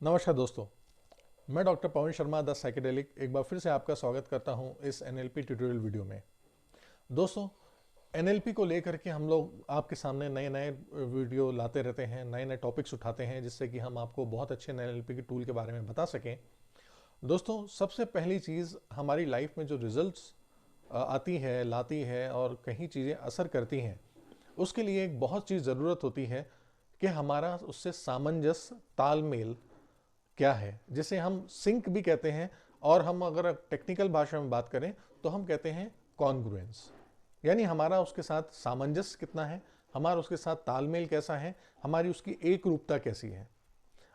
नमस्कार दोस्तों, मैं doctor Pawan Sharma the psychedelic एक बार फिर से आपका स्वागत करता हूं इस एनएलपी ट्यूटोरियल वीडियो में। दोस्तों, एनएलपी को लेकर के हम लोग आपके सामने नए नए वीडियो लाते रहते हैं, नए नए टॉपिक्स उठाते हैं जिससे कि हम आपको बहुत अच्छे एनएलपी के टूल के बारे में बता सकें। दोस्तों, सबसे पहली चीज़ हमारी लाइफ में जो रिजल्ट्स आती है, लाती है और कहीं चीज़ें असर करती हैं, उसके लिए एक बहुत चीज़ ज़रूरत होती है कि हमारा उससे सामंजस्य, तालमेल क्या है, जिसे हम सिंक भी कहते हैं। और हम अगर टेक्निकल भाषा में बात करें तो हम कहते हैं कॉन्ग्रुएंस, यानी हमारा उसके साथ सामंजस्य कितना है, हमारा उसके साथ तालमेल कैसा है, हमारी उसकी एक रूपता कैसी है।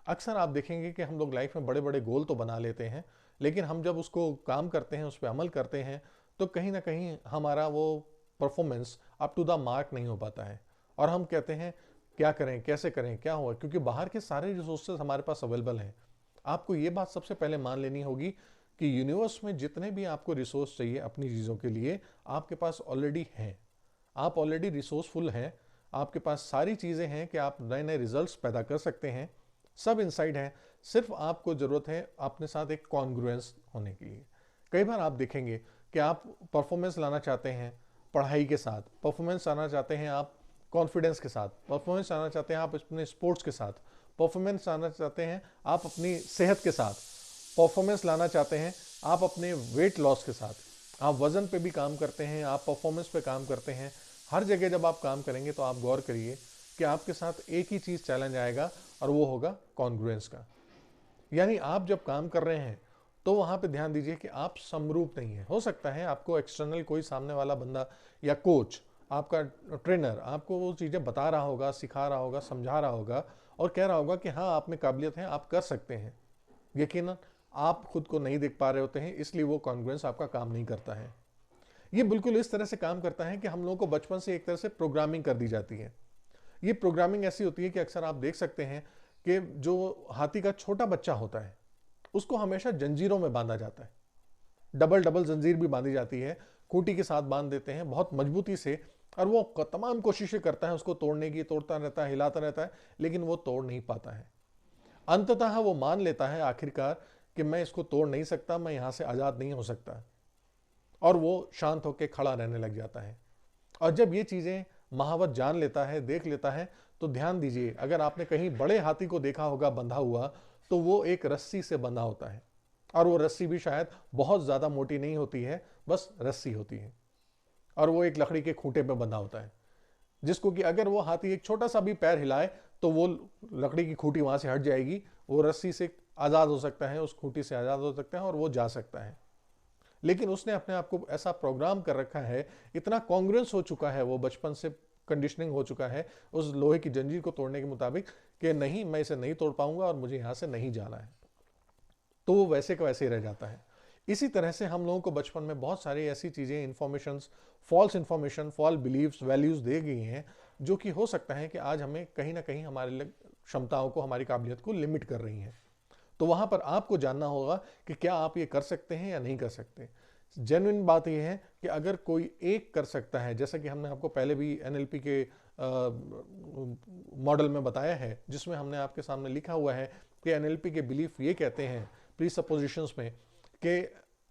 अक्सर आप देखेंगे कि हम लोग लाइफ में बड़े बड़े गोल तो बना लेते हैं, लेकिन हम जब उसको काम करते हैं, उस पर अमल करते हैं, तो कहीं ना कहीं हमारा वो performance up to the mark नहीं हो पाता है। और हम कहते हैं क्या करें, कैसे करें, क्या हुआ, क्योंकि बाहर के सारे रिसोर्सेज हमारे पास अवेलेबल हैं। आपको ये बात सबसे पहले मान लेनी होगी कि यूनिवर्स में जितने भी आपको रिसोर्स चाहिए अपनी चीज़ों के लिए, आपके पास ऑलरेडी हैं। आप ऑलरेडी रिसोर्सफुल हैं, आपके पास सारी चीज़ें हैं कि आप नए नए रिजल्ट्स पैदा कर सकते हैं। सब इनसाइड है, सिर्फ आपको ज़रूरत है अपने साथ एक कॉन्ग्रुएंस होने के लिए। कई बार आप देखेंगे कि आप परफॉर्मेंस लाना चाहते हैं पढ़ाई के साथ, परफॉर्मेंस लाना चाहते हैं आप कॉन्फिडेंस के साथ, परफॉर्मेंस लाना चाहते हैं आप अपने स्पोर्ट्स के साथ, परफॉर्मेंस लाना चाहते हैं आप अपनी सेहत के साथ, परफॉर्मेंस लाना चाहते हैं आप अपने वेट लॉस के साथ। आप वजन पे भी काम करते हैं, आप परफॉर्मेंस पे काम करते हैं। हर जगह जब आप काम करेंगे तो आप गौर करिए कि आपके साथ एक ही चीज़ चैलेंज आएगा और वो होगा कॉन्ग्रुएंस का। यानी आप जब काम कर रहे हैं तो वहाँ पे ध्यान दीजिए कि आप समरूप नहीं है। हो सकता है आपको एक्सटर्नल कोई सामने वाला बंदा या कोच, आपका ट्रेनर आपको वो चीज़ें बता रहा होगा, सिखा रहा होगा, समझा रहा होगा और कह रहा होगा कि हाँ आप में काबिलियत है, आप कर सकते हैं। यकीनन आप खुद को नहीं देख पा रहे होते हैं, इसलिए वो कॉन्ग्रुएंस आपका काम नहीं करता है। ये बिल्कुल इस तरह से काम करता है कि हम लोगों को बचपन से एक तरह से प्रोग्रामिंग कर दी जाती है। ये प्रोग्रामिंग ऐसी होती है कि अक्सर आप देख सकते हैं कि जो हाथी का छोटा बच्चा होता है उसको हमेशा जंजीरों में बांधा जाता है। डबल डबल जंजीर भी बांधी जाती है, खूंटी के साथ बांध देते हैं बहुत मजबूती से, और वो तमाम कोशिशें करता है उसको तोड़ने की, तोड़ता रहता है, हिलाता रहता है, लेकिन वो तोड़ नहीं पाता है। अंततः वो मान लेता है आखिरकार कि मैं इसको तोड़ नहीं सकता, मैं यहां से आजाद नहीं हो सकता, और वो शांत होकर खड़ा रहने लग जाता है। और जब ये चीजें महावत जान लेता है, देख लेता है, तो ध्यान दीजिए, अगर आपने कहीं बड़े हाथी को देखा होगा बंधा हुआ, तो वो एक रस्सी से बंधा होता है, और वो रस्सी भी शायद बहुत ज्यादा मोटी नहीं होती है, बस रस्सी होती है, और वो एक लकड़ी के खूंटे पे बंधा होता है, जिसको कि अगर वो हाथी एक छोटा सा भी पैर हिलाए तो वो लकड़ी की खूंटी वहां से हट जाएगी, वो रस्सी से आजाद हो सकता है, उस खूंटी से आजाद हो सकता है और वो जा सकता है। लेकिन उसने अपने आप को ऐसा प्रोग्राम कर रखा है, इतना कॉन्ग्रुएंस हो चुका है, वो बचपन से कंडीशनिंग हो चुका है उस लोहे की जंजीर को तोड़ने के मुताबिक कि नहीं, मैं इसे नहीं तोड़ पाऊंगा और मुझे यहां से नहीं जाना है, तो वो वैसे का वैसे ही रह जाता है। इसी तरह से हम लोगों को बचपन में बहुत सारी ऐसी चीज़ें, informations, false information, false beliefs, values दे गई हैं, जो कि हो सकता है कि आज हमें कहीं ना कहीं हमारे क्षमताओं को, हमारी काबिलियत को लिमिट कर रही हैं। तो वहां पर आपको जानना होगा कि क्या आप ये कर सकते हैं या नहीं कर सकते। जेन्युइन बात यह है कि अगर कोई एक कर सकता है, जैसा कि हमने आपको पहले भी एनएलपी के मॉडल में बताया है, जिसमें हमने आपके सामने लिखा हुआ है कि एनएलपी के बिलीफ ये कहते हैं प्री सपोजिशंस में कि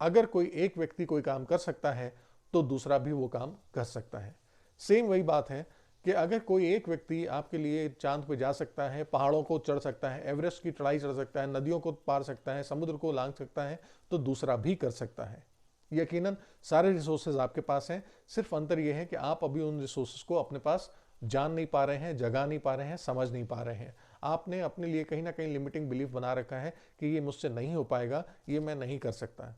अगर कोई एक व्यक्ति कोई काम कर सकता है तो दूसरा भी वो काम कर सकता है। सेम वही बात है कि अगर कोई एक व्यक्ति आपके लिए चांद पे जा सकता है, पहाड़ों को चढ़ सकता है, एवरेस्ट की चढ़ाई चढ़ सकता है, नदियों को पार सकता है, समुद्र को लांघ सकता है, तो दूसरा भी कर सकता है। यकीनन सारे रिसोर्सेज आपके पास हैं, सिर्फ अंतर यह है कि आप अभी उन रिसोर्सेज को अपने पास जान नहीं पा रहे हैं, जगा नहीं पा रहे हैं, समझ नहीं पा रहे हैं। आपने अपने लिए कहीं ना कहीं लिमिटिंग बिलीफ बना रखा है कि ये मुझसे नहीं हो पाएगा, ये मैं नहीं कर सकता।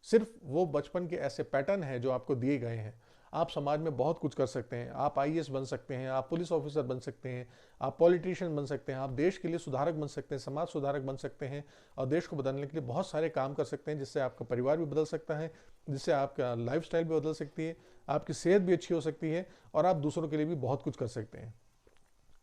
सिर्फ वो बचपन के ऐसे पैटर्न हैं जो आपको दिए गए हैं। आप समाज में बहुत कुछ कर सकते हैं, आप आईएएस बन सकते हैं, आप पुलिस ऑफिसर बन सकते हैं, आप पॉलिटिशियन बन सकते हैं, आप देश के लिए सुधारक बन सकते हैं, समाज सुधारक बन सकते हैं, और देश को बदलने के लिए बहुत सारे काम कर सकते हैं, जिससे आपका परिवार भी बदल सकता है, जिससे आपका लाइफस्टाइल भी बदल सकती है, आपकी सेहत भी अच्छी हो सकती है, और आप दूसरों के लिए भी बहुत कुछ कर सकते हैं।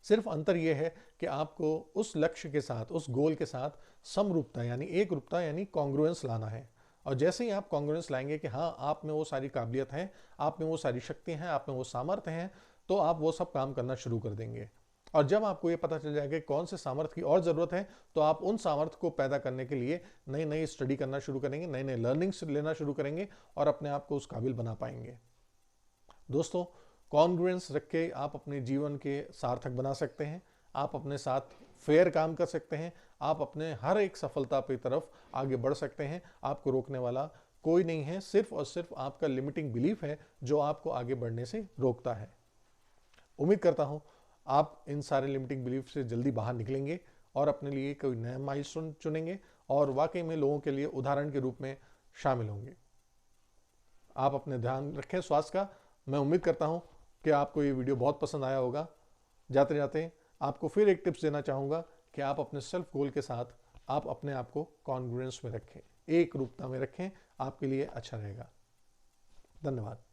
सिर्फ अंतर यह है कि आपको उस लक्ष्य के साथ, उस गोल के साथ समरूपता यानी एक रूपता यानी कॉन्ग्रुएंस लाना है। और जैसे ही आप कॉन्ग्रुएंस लाएंगे कि हाँ आप में वो सारी काबिलियत है, आप में वो सारी शक्ति हैं, आप में वो सामर्थ्य हैं, तो आप वो सब काम करना शुरू कर देंगे। और जब आपको ये पता चल जाएगा कि कौन से सामर्थ्य की और ज़रूरत है, तो आप उन सामर्थ्य को पैदा करने के लिए नई नई स्टडी करना शुरू करेंगे, नए नए लर्निंग्स लेना शुरू करेंगे और अपने आप को उस काबिल बना पाएंगे। दोस्तों, कॉन्ग्रुएंस रख के आप अपने जीवन के सार्थक बना सकते हैं, आप अपने साथ फेयर काम कर सकते हैं, आप अपने हर एक सफलता की तरफ आगे बढ़ सकते हैं। आपको रोकने वाला कोई नहीं है, सिर्फ और सिर्फ आपका लिमिटिंग बिलीफ है जो आपको आगे बढ़ने से रोकता है। उम्मीद करता हूं आप इन सारे लिमिटिंग बिलीफ से जल्दी बाहर निकलेंगे और अपने लिए कोई नया माइलस्टोन चुनेंगे और वाकई में लोगों के लिए उदाहरण के रूप में शामिल होंगे। आप अपने ध्यान रखें स्वास्थ्य का। मैं उम्मीद करता हूं कि आपको ये वीडियो बहुत पसंद आया होगा। जाते जाते आपको फिर एक टिप्स देना चाहूँगा कि आप अपने सेल्फ गोल के साथ आप अपने आप को कॉन्ग्रुएंस में रखें, एक रूपता में रखें, आपके लिए अच्छा रहेगा। धन्यवाद।